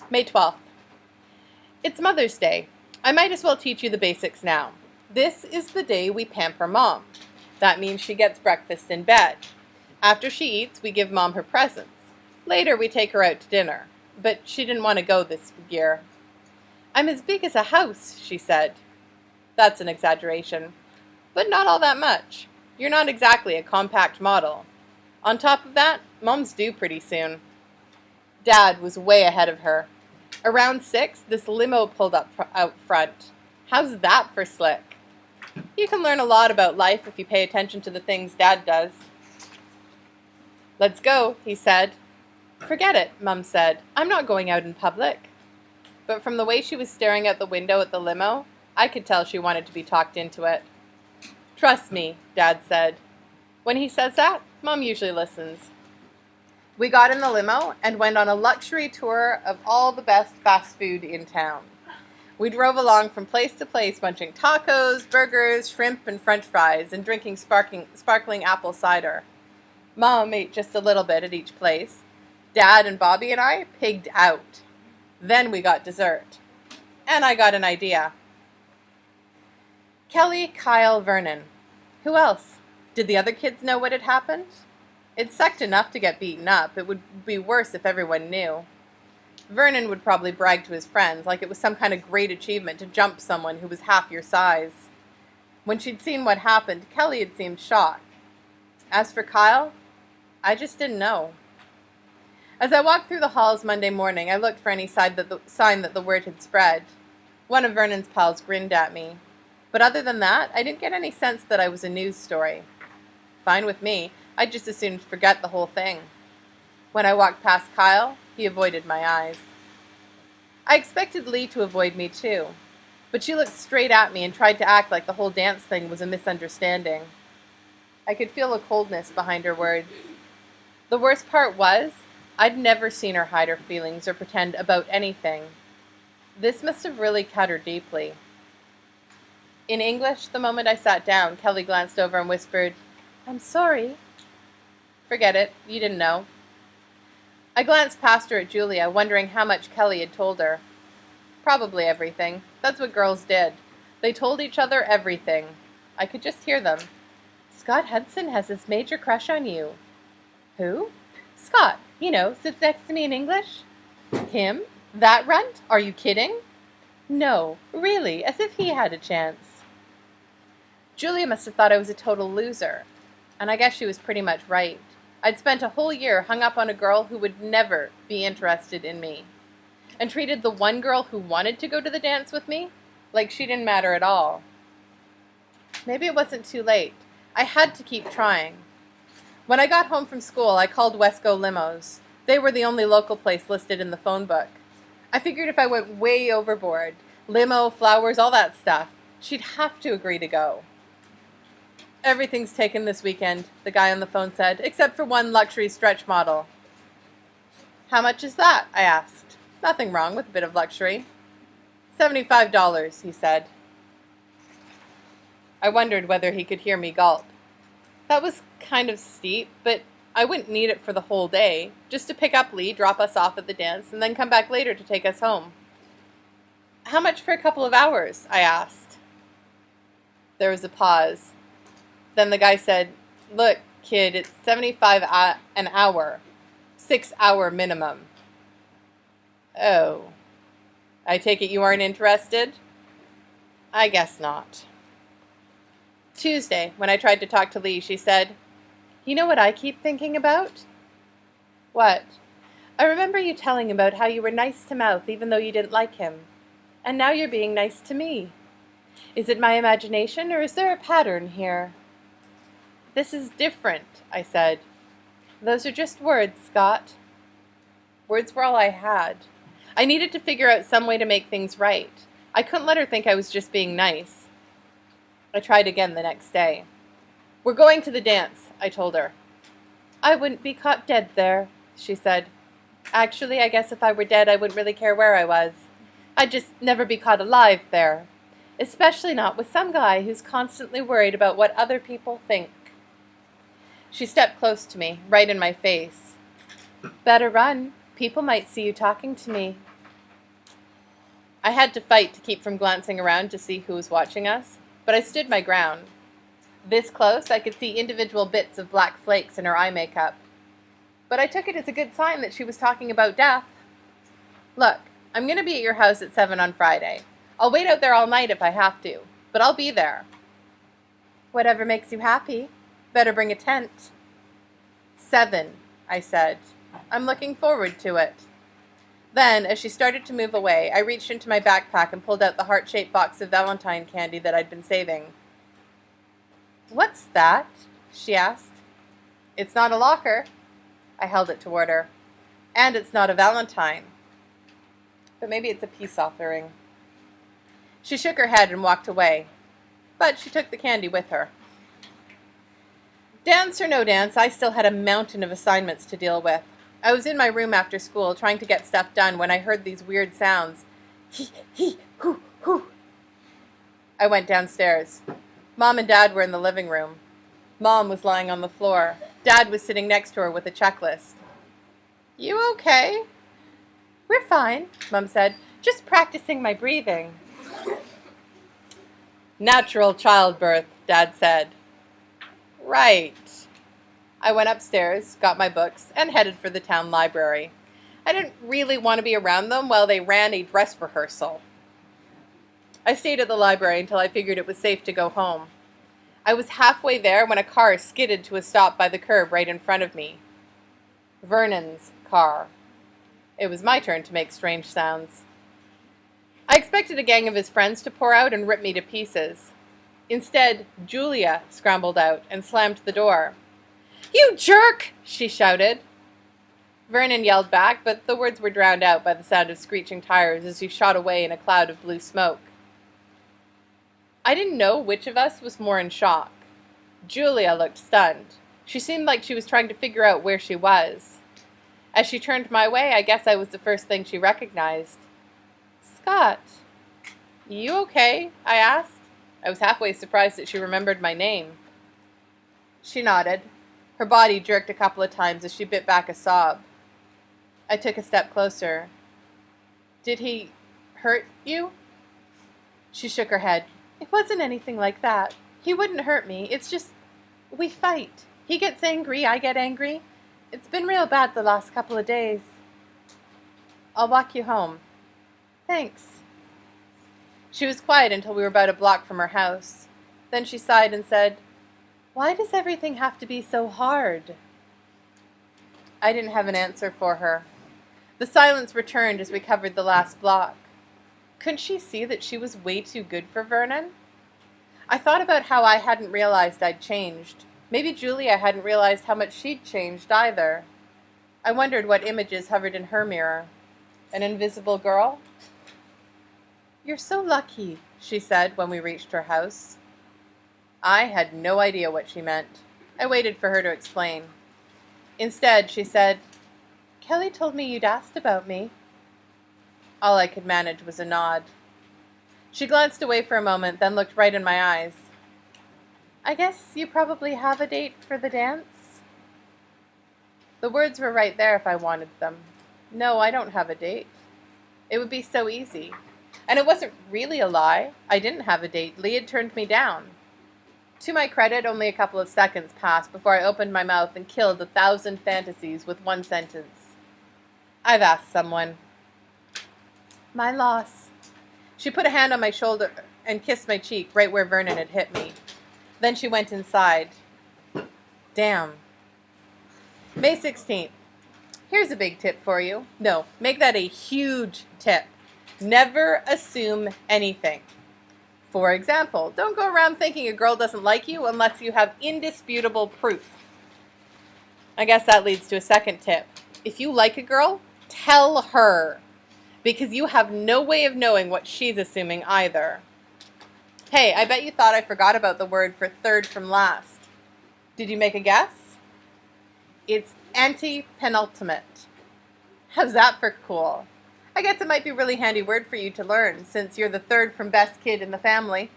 May 12th. It's Mother's Day. I might as well teach you the basics now. This is the day we pamper Mom. That means she gets breakfast in bed. After she eats, we give Mom her presents. Later, we take her out to dinner. But she didn't want to go this year. I'm as big as a house, she said. That's an exaggeration. But not all that much. You're not exactly a compact model. On top of that, Mom's due pretty soon. Dad was way ahead of her. Around 6, this limo pulled up out front. How's that for slick? You can learn a lot about life if you pay attention to the things Dad does. Let's go, he said. Forget it, Mum said. I'm not going out in public. But from the way she was staring out the window at the limo, I could tell she wanted to be talked into it. Trust me, Dad said. When he says that, Mom usually listens. We got in the limo and went on a luxury tour of all the best fast food in town. We drove along from place to place munching tacos, burgers, shrimp, and french fries, and drinking sparkling apple cider. Mom ate just a little bit at each place. Dad and Bobby and I pigged out. Then we got dessert. And I got an idea. Kelly, Kyle, Vernon. Who else? Did the other kids know what had happened? It sucked enough to get beaten up. It would be worse if everyone knew. Vernon would probably brag to his friends like it was some kind of great achievement to jump someone who was half your size. When she'd seen what happened, Kelly had seemed shocked. As for Kyle, I just didn't know. As I walked through the halls Monday morning, I looked for any sign that the word had spread. One of Vernon's pals grinned at me. But other than that, I didn't get any sense that I was a news story. Fine with me. I'd just as soon forget the whole thing. When I walked past Kyle, he avoided my eyes. I expected Lee to avoid me too, but she looked straight at me and tried to act like the whole dance thing was a misunderstanding. I could feel a coldness behind her words. The worst part was, I'd never seen her hide her feelings or pretend about anything. This must have really cut her deeply. In English, the moment I sat down, Kelly glanced over and whispered, "I'm sorry." Forget it, you didn't know. I glanced past her at Julia, wondering how much Kelly had told her. Probably everything. That's what girls did. They told each other everything. I could just hear them. Scott Hudson has this major crush on you. Who? Scott, sits next to me in English. Him? That runt? Are you kidding? No, really, as if he had a chance. Julia must have thought I was a total loser. And I guess she was pretty much right. I'd spent a whole year hung up on a girl who would never be interested in me, and treated the one girl who wanted to go to the dance with me like she didn't matter at all. Maybe it wasn't too late. I had to keep trying. When I got home from school, I called Wesco Limos. They were the only local place listed in the phone book. I figured if I went way overboard, limo, flowers, all that stuff, she'd have to agree to go. Everything's taken this weekend, the guy on the phone said, except for one luxury stretch model. How much is that? I asked. Nothing wrong with a bit of luxury. $75, he said. I wondered whether he could hear me gulp. That was kind of steep, but I wouldn't need it for the whole day, just to pick up Lee, drop us off at the dance, and then come back later to take us home. How much for a couple of hours? I asked. There was a pause. Then the guy said, Look, kid, it's $75 an hour. 6-hour minimum. Oh. I take it you aren't interested? I guess not. Tuesday, when I tried to talk to Lee, she said, You know what I keep thinking about? What? I remember you telling about how you were nice to Mouth even though you didn't like him. And now you're being nice to me. Is it my imagination or is there a pattern here? This is different, I said. Those are just words, Scott. Words were all I had. I needed to figure out some way to make things right. I couldn't let her think I was just being nice. I tried again the next day. We're going to the dance, I told her. I wouldn't be caught dead there, she said. Actually, I guess if I were dead, I wouldn't really care where I was. I'd just never be caught alive there. Especially not with some guy who's constantly worried about what other people think. She stepped close to me, right in my face. Better run. People might see you talking to me. I had to fight to keep from glancing around to see who was watching us, but I stood my ground. This close, I could see individual bits of black flakes in her eye makeup. But I took it as a good sign that she was talking about death. Look, I'm going to be at your house at 7 on Friday. I'll wait out there all night if I have to, but I'll be there. Whatever makes you happy. Better bring a tent. 7, I said. I'm looking forward to it. Then, as she started to move away, I reached into my backpack and pulled out the heart-shaped box of Valentine candy that I'd been saving. What's that? She asked. It's not a locker. I held it toward her. And it's not a Valentine. But maybe it's a peace offering. She shook her head and walked away. But she took the candy with her. Dance or no dance, I still had a mountain of assignments to deal with. I was in my room after school trying to get stuff done when I heard these weird sounds. Hee, hoo, hoo. I went downstairs. Mom and Dad were in the living room. Mom was lying on the floor. Dad was sitting next to her with a checklist. You okay? We're fine, Mom said. Just practicing my breathing. Natural childbirth, Dad said. Right. I went upstairs, got my books, and headed for the town library. I didn't really want to be around them while they ran a dress rehearsal. I stayed at the library until I figured it was safe to go home. I was halfway there when a car skidded to a stop by the curb right in front of me. Vernon's car. It was my turn to make strange sounds. I expected a gang of his friends to pour out and rip me to pieces. Instead, Julia scrambled out and slammed the door. You jerk! She shouted. Vernon yelled back, but the words were drowned out by the sound of screeching tires as he shot away in a cloud of blue smoke. I didn't know which of us was more in shock. Julia looked stunned. She seemed like she was trying to figure out where she was. As she turned my way, I guess I was the first thing she recognized. Scott, you okay? I asked. I was halfway surprised that she remembered my name. She nodded. Her body jerked a couple of times as she bit back a sob. I took a step closer. Did he hurt you? She shook her head. It wasn't anything like that. He wouldn't hurt me. It's just, we fight. He gets angry, I get angry. It's been real bad the last couple of days. I'll walk you home. Thanks. She was quiet until we were about a block from her house. Then she sighed and said, Why does everything have to be so hard? I didn't have an answer for her. The silence returned as we covered the last block. Couldn't she see that she was way too good for Vernon? I thought about how I hadn't realized I'd changed. Maybe Julia hadn't realized how much she'd changed either. I wondered what images hovered in her mirror. An invisible girl? You're so lucky, she said when we reached her house. I had no idea what she meant. I waited for her to explain. Instead, she said, Kelly told me you'd asked about me. All I could manage was a nod. She glanced away for a moment, then looked right in my eyes. I guess you probably have a date for the dance? The words were right there if I wanted them. No, I don't have a date. It would be so easy. And it wasn't really a lie. I didn't have a date. Lee had turned me down. To my credit, only a couple of seconds passed before I opened my mouth and killed 1,000 fantasies with one sentence. I've asked someone. My loss. She put a hand on my shoulder and kissed my cheek right where Vernon had hit me. Then she went inside. Damn. May 16th. Here's a big tip for you. No, make that a huge tip. Never assume anything. For example, don't go around thinking a girl doesn't like you unless you have indisputable proof. I guess that leads to a second tip. If you like a girl, tell her, because you have no way of knowing what she's assuming either. Hey, I bet you thought I forgot about the word for third from last. Did you make a guess? It's anti-penultimate. How's that for cool? I guess it might be a really handy word for you to learn, since you're the third from best kid in the family.